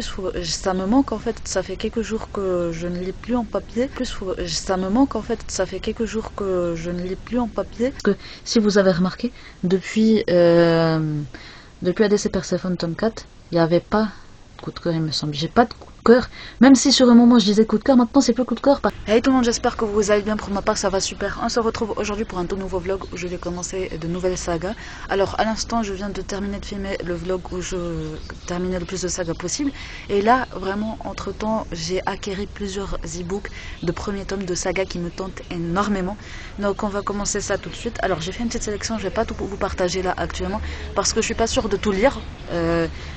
Ça me manque en fait, ça fait quelques jours que je ne lis plus en papier. Ça me manque en fait, ça fait quelques jours que je ne lis plus en papier. Parce que si vous avez remarqué, depuis ADC Persephone tome 4, il n'y avait pas de coup de cœur, il me semble. J'ai pas de coup de cœur. Même si sur un moment je disais coup de cœur, maintenant c'est plus coup de cœur. Hey tout le monde, j'espère que vous allez bien. Pour ma part, ça va super. On se retrouve aujourd'hui pour un tout nouveau vlog où je vais commencer de nouvelles sagas. Alors, à l'instant, je viens de terminer de filmer le vlog où je terminais le plus de sagas possible. Et là, vraiment, entre temps, j'ai acquéri plusieurs e-books de premiers tomes de sagas qui me tentent énormément. Donc, on va commencer ça tout de suite. Alors, j'ai fait une petite sélection. Je vais pas tout vous partager là actuellement parce que je suis pas sûre de tout lire.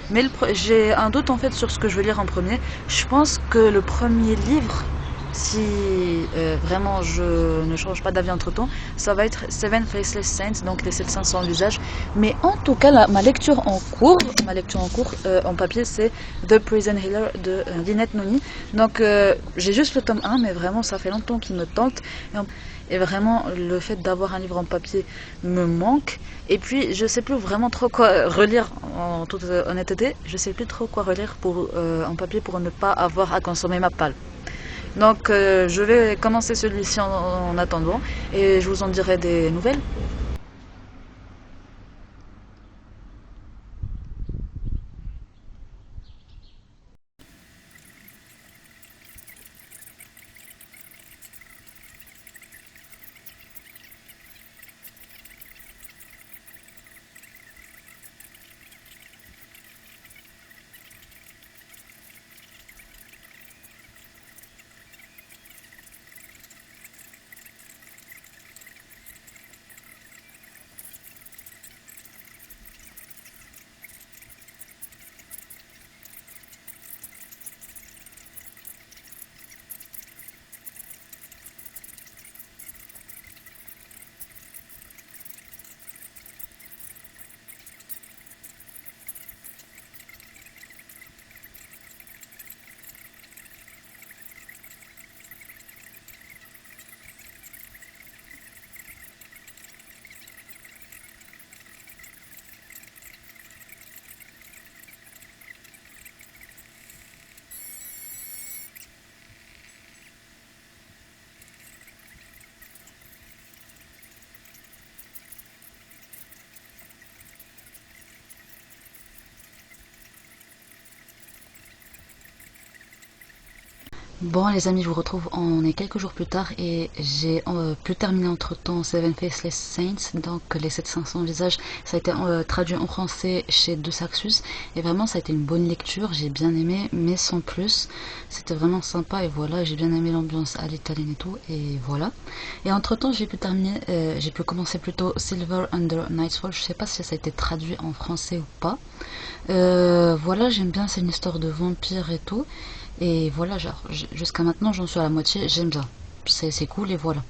Mais j'ai un doute en fait sur ce que je veux lire en premier. Je pense que le premier livre, si vraiment je ne change pas d'avis entre temps, ça va être Seven Faceless Saints, donc les 700 visages. Mais en tout cas, ma lecture en cours en papier, c'est The Prison Healer de Lynette Noni. Donc j'ai juste le tome 1, mais vraiment ça fait longtemps qu'il me tente. Et vraiment, le fait d'avoir un livre en papier me manque. Et puis, je sais plus vraiment trop quoi relire, en toute honnêteté. Je sais plus trop quoi relire en papier pour ne pas avoir à consommer ma palle. Donc, je vais commencer celui-ci en attendant. Et je vous en dirai des nouvelles. Bon les amis, je vous retrouve, on est quelques jours plus tard et j'ai pu terminer entre temps Seven Faceless Saints, donc les 7500 visages. Ça a été traduit en français chez De Saxus et vraiment ça a été une bonne lecture, j'ai bien aimé mais sans plus. C'était vraiment sympa et voilà, j'ai bien aimé l'ambiance à l'italienne et tout et voilà. Et entre temps j'ai pu commencer plutôt Silver Under Nightfall, je sais pas si ça a été traduit en français ou pas. Voilà, j'aime bien, c'est une histoire de vampire et tout. Et voilà, genre, jusqu'à maintenant, j'en suis à la moitié, j'aime bien. C'est cool et voilà.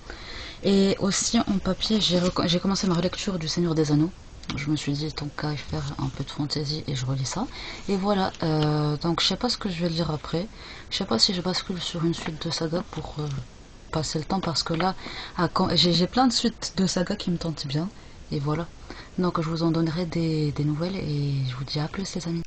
Et aussi, en papier, j'ai commencé ma relecture du Seigneur des Anneaux. Je me suis dit, tant qu'à y faire un peu de fantasy et je relis ça. Et voilà, donc je sais pas ce que je vais lire après. Je sais pas si je bascule sur une suite de sagas pour passer le temps parce que là, j'ai plein de suites de sagas qui me tentent bien. Et voilà. Donc je vous en donnerai des nouvelles et je vous dis à plus les amis.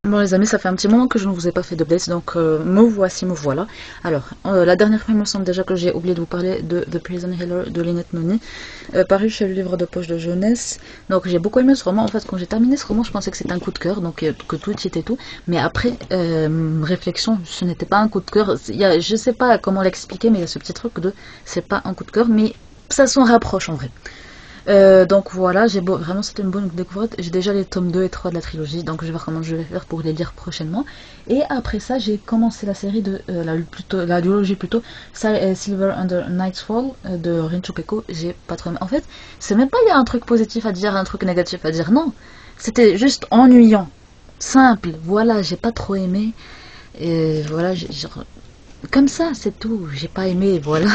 Bon les amis, ça fait un petit moment que je ne vous ai pas fait de Blaze, donc me voilà. Alors, la dernière fois il me semble déjà que j'ai oublié de vous parler de The Prison Healer de Lynette Noni, paru chez le livre de poche de jeunesse. Donc j'ai beaucoup aimé ce roman, en fait quand j'ai terminé ce roman je pensais que c'était un coup de cœur, donc que tout y était tout, mais après réflexion, ce n'était pas un coup de cœur. Je sais pas comment l'expliquer, mais il y a ce petit truc de c'est pas un coup de cœur, mais ça s'en rapproche en vrai. Donc voilà, vraiment c'était une bonne découverte. J'ai déjà les tomes 2 et 3 de la trilogie, donc je vais voir comment je vais faire pour les lire prochainement. Et après ça, j'ai commencé la série de la duologie plutôt, Silver Under Nightfall de Rin Chupeco. J'ai pas trop aimé. En fait, c'est même pas il y a un truc positif à dire, un truc négatif à dire. Non, c'était juste ennuyant, simple. Voilà, j'ai pas trop aimé. Et voilà, genre, comme ça, c'est tout. J'ai pas aimé, voilà.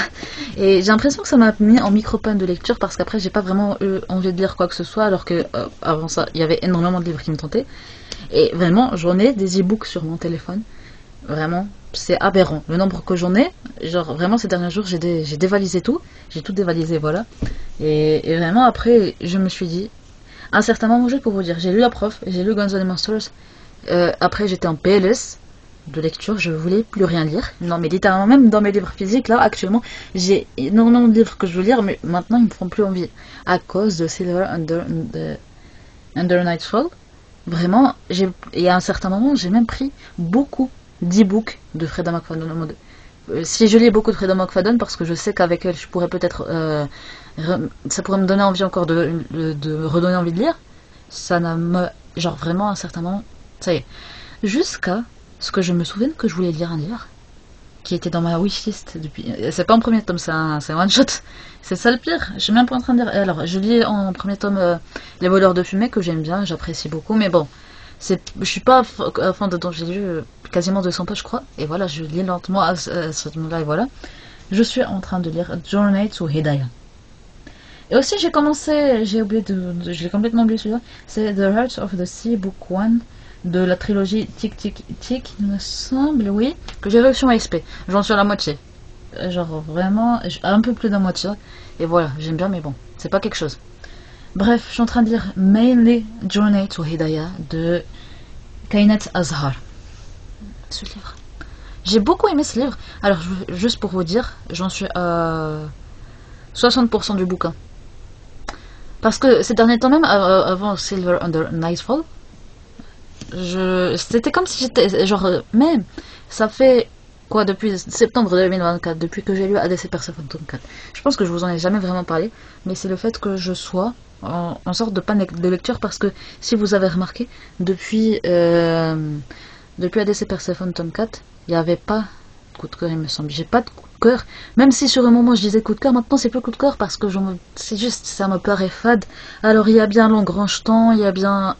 Et j'ai l'impression que ça m'a mis en micro-panne de lecture parce qu'après, j'ai pas vraiment eu envie de lire quoi que ce soit, alors que avant ça, il y avait énormément de livres qui me tentaient. Et vraiment, j'en ai des e-books sur mon téléphone. Vraiment, c'est aberrant. Le nombre que j'en ai, genre vraiment ces derniers jours, j'ai dévalisé tout. J'ai tout dévalisé, voilà. Et vraiment, après, je me suis dit, à un certain moment, juste pour vous dire, j'ai lu La Prof, j'ai lu Guns N' Monsters. Après, j'étais en PLS de lecture, je voulais plus rien lire. Non, mais littéralement, même dans mes livres physiques, là, actuellement, j'ai énormément de livres que je veux lire, mais maintenant, ils me font plus envie. À cause de Silver Under Nightfall. Vraiment, et à un certain moment, j'ai même pris beaucoup d'e-books de Freda McFadden en mode. Si je lis beaucoup de Freda McFadden, parce que je sais qu'avec elle, je pourrais peut-être. Ça pourrait me donner envie encore de redonner envie de lire. Ça n'a me. Genre vraiment, à un certain moment, ça y est. Jusqu'à ce que je me souvienne que je voulais lire un livre qui était dans ma wishlist depuis. C'est pas en premier tome, c'est un one shot. C'est ça le pire. Je suis même pas en train de lire. Alors, je lis en premier tome Les voleurs de fumée que j'aime bien, j'apprécie beaucoup, mais bon, je suis pas à fond dedans. J'ai lu quasiment 200 pages, je crois, et voilà, je lis lentement à ce moment-là, et voilà. Je suis en train de lire Journey to Hidaya. Et aussi, je l'ai complètement oublié celui-là. C'est The Heart of the Sea, Book 1 de la trilogie Tic Tic Tic, il me semble, oui, que j'ai réussi en XP. J'en suis à la moitié. Genre vraiment, un peu plus de la moitié. Et voilà, j'aime bien, mais bon, c'est pas quelque chose. Bref, je suis en train de lire Mainly Journey to Hidaya de Kainat Azhar. Ce livre. J'ai beaucoup aimé ce livre. Alors, juste pour vous dire, j'en suis à 60% du bouquin. Parce que ces derniers temps, même avant Silver Under Nightfall, c'était comme si j'étais genre même ça fait quoi depuis septembre 2024 depuis que j'ai lu ADC Persephone tome 4. Je pense que je vous en ai jamais vraiment parlé, mais c'est le fait que je sois en sorte de panne de lecture parce que si vous avez remarqué depuis ADC Persephone tome 4 il n'y avait pas de coup de cœur, il me semble. J'ai pas de coup de cœur, même si sur un moment je disais coup de cœur, maintenant c'est plus coup de cœur parce que c'est juste ça me paraît fade. Alors il y a bien l'engrange-temps, il y a bien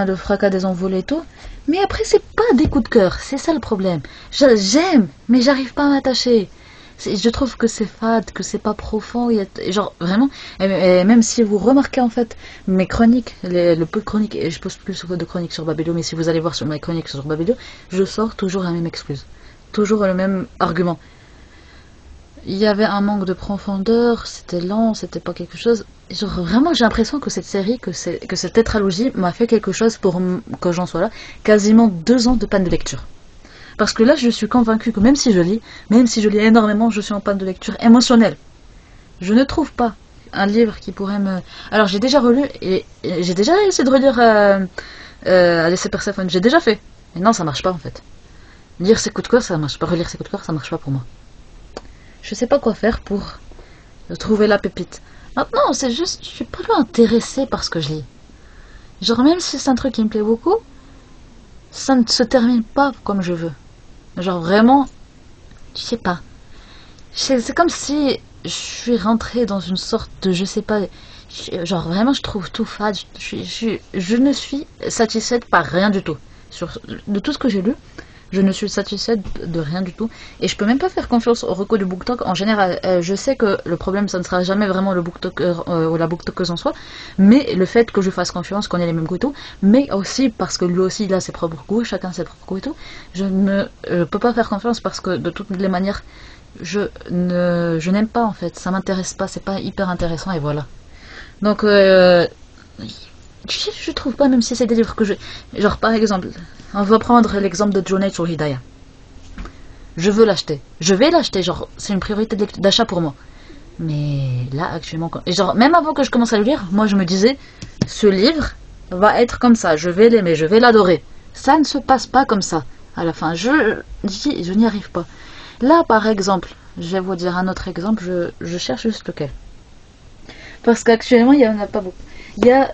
le fracas des envolées et tout. Mais après, c'est pas des coups de cœur. C'est ça le problème. J'aime, mais j'arrive pas à m'attacher. Je trouve que c'est fade, que c'est pas profond. Genre, vraiment. Et même si vous remarquez, en fait, mes chroniques, le peu de chroniques, et je poste plus de chroniques sur Babelio, mais si vous allez voir sur mes chroniques sur Babelio, je sors toujours la même excuse. Toujours le même argument. Il y avait un manque de profondeur, c'était lent, c'était pas quelque chose. Genre vraiment j'ai l'impression que cette série, que cette tétralogie m'a fait quelque chose pour que j'en sois là. Quasiment 2 ans de panne de lecture. Parce que là je suis convaincue que même si je lis énormément, je suis en panne de lecture émotionnelle. Je ne trouve pas un livre qui pourrait me... Alors j'ai déjà relu et j'ai déjà essayé de relire Alice et Persephone, j'ai déjà fait. Mais non ça marche pas en fait. Lire ses coups de cœur ça marche pas, relire ses coups de cœur ça marche pas pour moi. Je sais pas quoi faire pour trouver la pépite. Maintenant, c'est juste, je suis pas là intéressée par ce que je lis. Genre, même si c'est un truc qui me plaît beaucoup, ça ne se termine pas comme je veux. Genre, vraiment, je sais pas. C'est comme si je suis rentrée dans une sorte de, je sais pas, genre, vraiment, je trouve tout fade. Je ne suis satisfaite par rien du tout. De tout ce que j'ai lu, je ne suis satisfaite de rien du tout. Et je peux même pas faire confiance au recours du BookTok. En général, je sais que le problème, ça ne sera jamais vraiment le BookToker ou la BookTokeuse en soi. Mais le fait que je fasse confiance, qu'on ait les mêmes goûts et tout. Mais aussi parce que lui aussi, il a ses propres goûts. Chacun ses propres goûts et tout. Je ne peux pas faire confiance parce que de toutes les manières, je n'aime pas en fait. Ça m'intéresse pas. C'est pas hyper intéressant et voilà. Donc, je trouve pas, même si c'est des livres que je... Genre, par exemple, on va prendre l'exemple de Journey to Hidaya. Je veux l'acheter. Je vais l'acheter, genre, c'est une priorité d'achat pour moi. Mais là, actuellement... Et genre, même avant que je commence à le lire, moi, je me disais, ce livre va être comme ça. Je vais l'aimer, je vais l'adorer. Ça ne se passe pas comme ça. À la fin, je n'y arrive pas. Là, par exemple, je vais vous dire un autre exemple. Je cherche juste lequel. Parce qu'actuellement, il y en a pas beaucoup. Il y a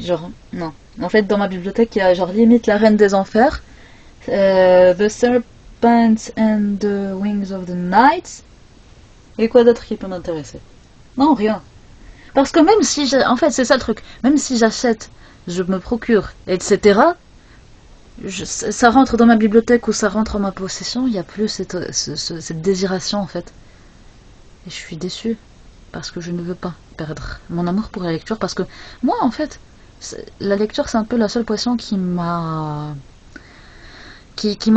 genre, non. En fait, dans ma bibliothèque, il y a genre limite La Reine des Enfers, The Serpent and the Wings of the Night. Et quoi d'autre qui peut m'intéresser? Non, rien. Parce que même si en fait, c'est ça le truc. Même si j'achète, je me procure, etc. Ça rentre dans ma bibliothèque ou ça rentre en ma possession, il n'y a plus cette désiration en fait. Et je suis déçue parce que je ne veux pas perdre mon amour pour la lecture parce que moi en fait, la lecture c'est un peu la seule passion qui m'a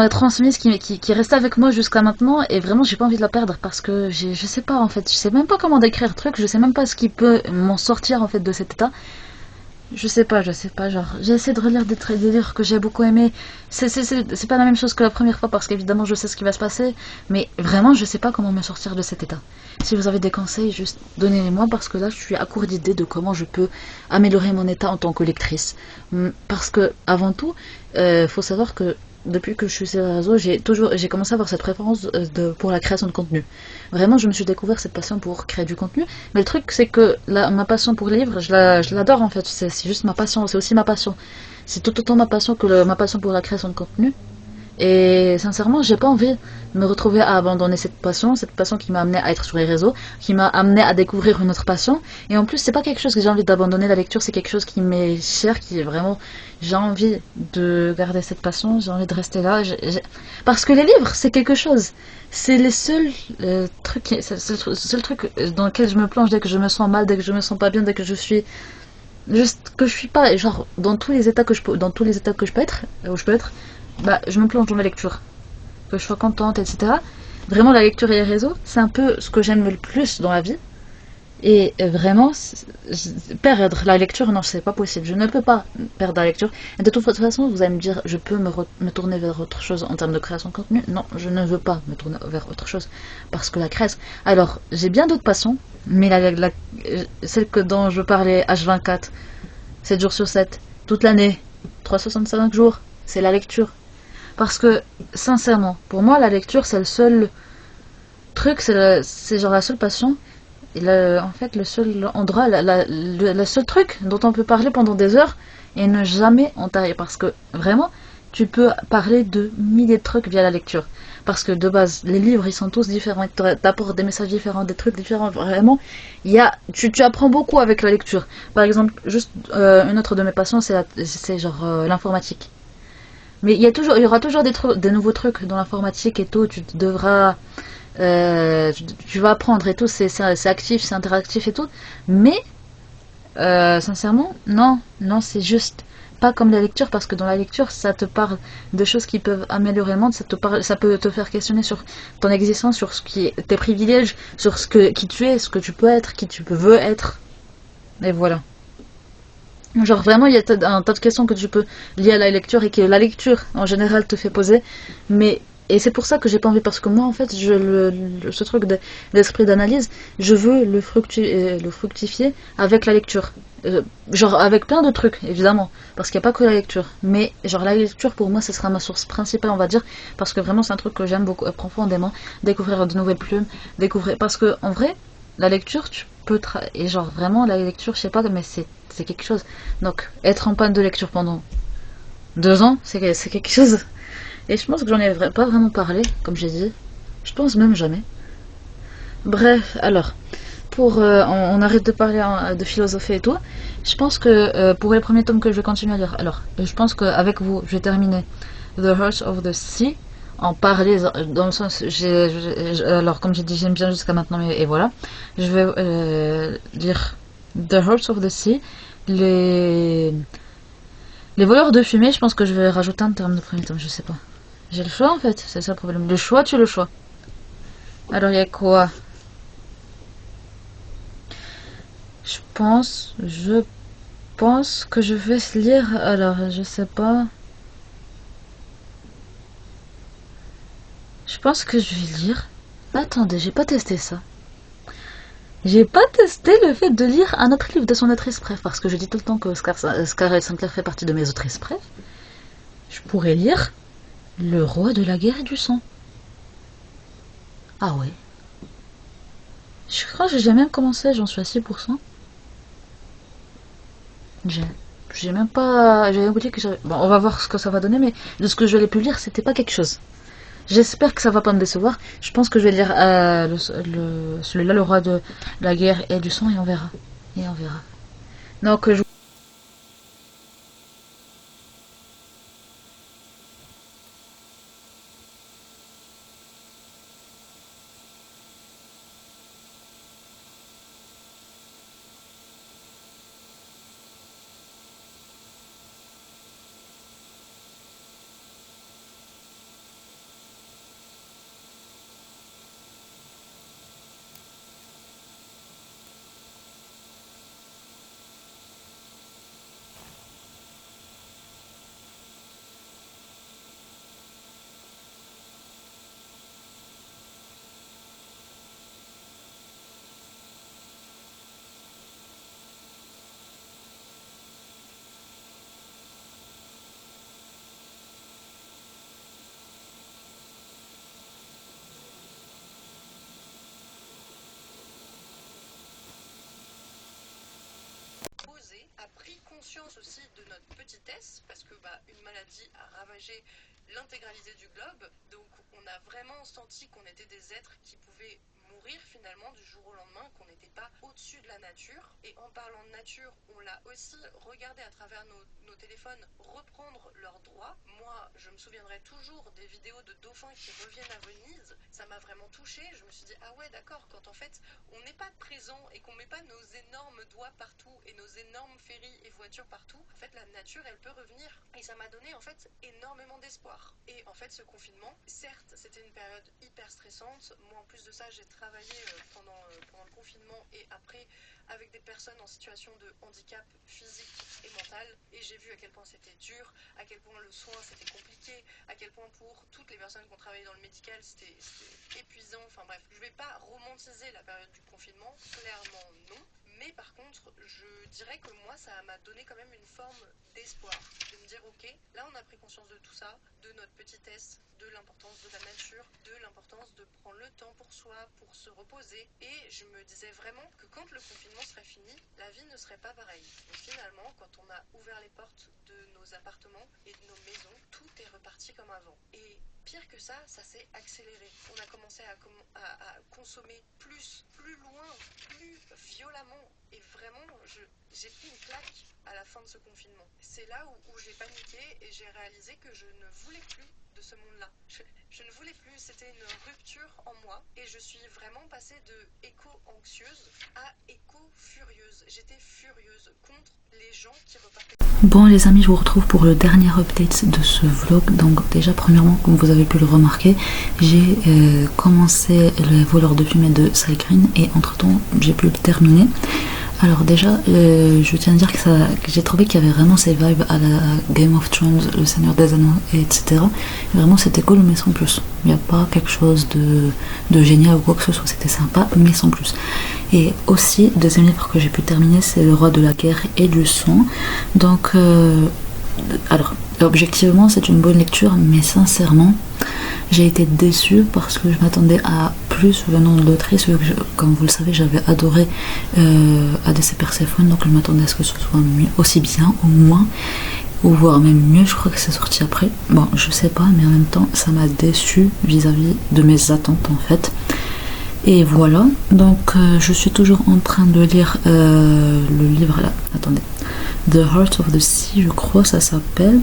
transmise, qui est restée avec moi jusqu'à maintenant et vraiment j'ai pas envie de la perdre parce que je sais pas en fait, je sais même pas comment décrire le truc, je sais même pas ce qui peut m'en sortir en fait de cet état. Je sais pas, genre, j'ai essayé de relire des livres que j'ai beaucoup aimés. C'est pas la même chose que la première fois parce qu'évidemment je sais ce qui va se passer, mais vraiment je sais pas comment me sortir de cet état. Si vous avez des conseils, juste donnez-les-moi parce que là je suis à court d'idées de comment je peux améliorer mon état en tant que lectrice. Parce que, avant tout, faut savoir que depuis que je suis sur les réseaux, j'ai commencé à avoir cette préférence pour la création de contenu. Vraiment, je me suis découvert cette passion pour créer du contenu. Mais le truc, c'est que ma passion pour les livres, je l'adore en fait. C'est juste ma passion, c'est aussi ma passion. C'est tout autant ma passion que ma passion pour la création de contenu. Et sincèrement, j'ai pas envie de me retrouver à abandonner cette passion qui m'a amené à être sur les réseaux, qui m'a amené à découvrir une autre passion. Et en plus, c'est pas quelque chose que j'ai envie d'abandonner. La lecture, c'est quelque chose qui m'est cher, qui est vraiment. J'ai envie de garder cette passion, j'ai envie de rester là. Parce que les livres, c'est quelque chose. C'est les seuls trucs, c'est le seul truc dans lequel je me plonge dès que je me sens mal, dès que je me sens pas bien, dès que je suis juste que je suis pas genre dans tous les états dans tous les états que je peux être, où je peux être. Bah, je me plonge dans la lecture. Que je sois contente, etc. Vraiment, la lecture et les réseaux, c'est un peu ce que j'aime le plus dans la vie. Et vraiment, perdre la lecture, non, c'est pas possible. Je ne peux pas perdre la lecture. Et de toute façon, vous allez me dire, je peux me tourner vers autre chose en termes de création de contenu. Non, je ne veux pas me tourner vers autre chose. Parce que la création. Alors, j'ai bien d'autres passions, mais celle dont je parlais H24, 7 jours sur 7, toute l'année, 365 jours, c'est la lecture. Parce que, sincèrement, pour moi, la lecture, c'est le seul truc, c'est genre la seule passion. Et en fait, le seul endroit, le seul truc dont on peut parler pendant des heures et ne jamais en tailler. Parce que, vraiment, tu peux parler de milliers de trucs via la lecture. Parce que, de base, les livres, ils sont tous différents. Ils t'apportent des messages différents, des trucs différents. Vraiment, tu apprends beaucoup avec la lecture. Par exemple, juste une autre de mes passions, c'est genre l'informatique. Mais il y aura toujours des nouveaux trucs dans l'informatique et tout. Tu vas apprendre et tout. C'est actif, c'est interactif et tout. Mais sincèrement, non, c'est juste pas comme la lecture parce que dans la lecture, ça te parle de choses qui peuvent améliorer le monde. Ça peut te faire questionner sur ton existence, sur tes privilèges, sur qui tu es, ce que tu peux être, qui tu veux être. Et voilà. Genre vraiment, il y a un tas de questions que tu peux lier à la lecture et que la lecture en général te fait poser. Et c'est pour ça que j'ai pas envie parce que moi en fait, ce truc d'esprit d'analyse, je veux le fructifier avec la lecture. Genre avec plein de trucs évidemment, parce qu'il n'y a pas que la lecture. Mais genre la lecture pour moi, ce sera ma source principale on va dire, parce que vraiment c'est un truc que j'aime beaucoup profondément, découvrir de nouvelles plumes, découvrir parce que en vrai, la lecture tu peux et genre vraiment la lecture, je sais pas, mais c'est quelque chose. Donc, être en panne de lecture pendant 2 ans, c'est quelque chose. Et je pense que j'en ai pas vraiment parlé, comme j'ai dit. Je pense même jamais. Bref, alors, on arrête de parler de philosophie et tout. Je pense que pour les premiers tomes que je vais continuer à lire, alors, je pense qu'avec vous, je vais terminer The Heart of the Sea. En parler dans le sens alors comme j'ai dit j'aime bien jusqu'à maintenant et voilà je vais lire The Heart of the Sea, les voleurs de fumée. Je pense que je vais rajouter un terme de premier tome, je sais pas, j'ai le choix en fait, c'est ça le problème, le choix, tu as le choix. Alors il y a quoi, je pense que je vais lire, alors je sais pas, je pense que je vais lire, attendez, j'ai pas testé ça. J'ai pas testé le fait de lire un autre livre de son autrice préf, parce que je dis tout le temps que Scarlett Sinclair fait partie de mes autrices préf. Je pourrais lire Le Roi de la Guerre et du Sang. Ah ouais. Je crois que j'ai même commencé, j'en suis à 6%. J'ai j'ai même pas... J'avais oublié que j'avais... Bon, on va voir ce que ça va donner, mais de ce que je l'ai pu lire, c'était pas quelque chose. J'espère que ça va pas me décevoir. Je pense que je vais lire celui-là, le roi de la guerre et du sang, et on verra. Et on verra. Donc, je... A pris conscience aussi de notre petitesse, parce que une maladie a ravagé l'intégralité du globe, donc on a vraiment senti qu'on était des êtres qui pouvaient mourir finalement du jour au lendemain, qu'on n'était pas au-dessus de la nature. Et en parlant de nature, on l'a aussi regardé à travers nos téléphones reprendre leurs droits. Moi, je me souviendrai toujours des vidéos de dauphins qui reviennent à Venise. Ça m'a vraiment touchée. Je me suis dit, ah ouais, d'accord, quand en fait on n'est pas présent et qu'on met pas nos énormes doigts partout et nos énormes ferries et voitures partout, en fait la nature elle peut revenir. Et ça m'a donné en fait énormément d'espoir. Et en fait ce confinement, certes c'était une période hyper stressante. Moi en plus de ça j'ai travaillé pendant le confinement et après avec des personnes en situation de handicap physique et mental, et j'ai vu à quel point c'était dur, à quel point le soin c'était compliqué, à quel point pour toutes les personnes qui ont travaillé dans le médical c'était épuisant. Enfin bref, je vais pas romantiser la période du confinement, clairement non, mais par contre je dirais que moi ça m'a donné quand même une forme d'espoir, de me dire ok, là on a pris conscience de tout ça, de notre petitesse, de l'importance de la nature, de l'importance de prendre le temps pour soi, pour se reposer, et je me disais vraiment que quand le confinement serait fini, la vie ne serait pas pareille. Et finalement, quand on a ouvert les portes de nos appartements et de nos maisons, tout est reparti comme avant. Et pire que ça s'est accéléré. On a commencé à consommer plus loin, plus violemment, et vraiment, j'ai pris une claque à la fin de ce confinement. C'est là où j'ai paniqué et j'ai réalisé que je ne voulais plus de ce monde-là. Je ne voulais plus, c'était une rupture en moi et je suis vraiment passée de éco-anxieuse à éco-furieuse. J'étais furieuse contre les gens qui repartaient. Bon les amis, je vous retrouve pour le dernier update de ce vlog. Donc déjà premièrement, comme vous avez pu le remarquer, j'ai commencé les voleurs de fumée de Cygreen et entre temps j'ai pu le terminer. Alors déjà, je tiens à dire que j'ai trouvé qu'il y avait vraiment ces vibes à la Game of Thrones, le Seigneur des Anneaux, etc. Et vraiment c'était cool mais sans plus. Il n'y a pas quelque chose de génial ou quoi que ce soit, c'était sympa mais sans plus. Et aussi, deuxième livre que j'ai pu terminer, c'est Le Roi de la guerre et du sang. Donc, alors, objectivement c'est une bonne lecture, mais sincèrement, j'ai été déçue parce que je m'attendais à plus venant de l'autrice. Comme vous le savez, j'avais adoré Hades et Perséphone, donc je m'attendais à ce que ce soit mieux, aussi bien, au moins, ou voire même mieux. Je crois que c'est sorti après. Bon, je sais pas, mais en même temps, ça m'a déçue vis-à-vis de mes attentes en fait. Et voilà, donc je suis toujours en train de lire le livre là, attendez, The Heart of the Sea, je crois ça s'appelle.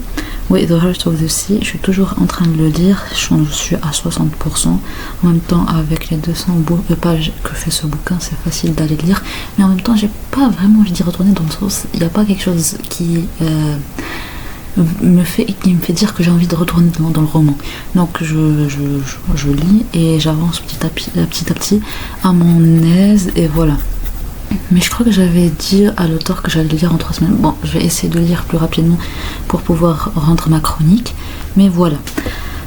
Oui, The Heart of the Sea, je suis toujours en train de le lire, je suis à 60%. En même temps, avec les 200 pages que fait ce bouquin, c'est facile d'aller lire. Mais en même temps, j'ai pas vraiment envie d'y retourner dans le sens, il n'y a pas quelque chose qui me fait dire que j'ai envie de retourner dans le roman. Donc je lis et j'avance petit à petit à mon aise et voilà. Mais je crois que j'avais dit à l'auteur que j'allais le lire en 3 semaines. Bon, je vais essayer de lire plus rapidement pour pouvoir rendre ma chronique. Mais voilà.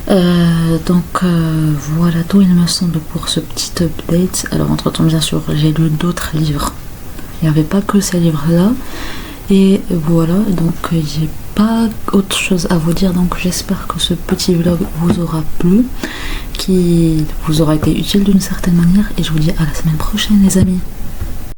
Voilà tout il me semble pour ce petit update. Alors entre temps bien sûr j'ai lu d'autres livres. Il n'y avait pas que ces livres là. Et voilà, donc j'ai pas autre chose à vous dire, donc j'espère que ce petit vlog vous aura plu, qui vous aura été utile d'une certaine manière, et je vous dis à la semaine prochaine les amis.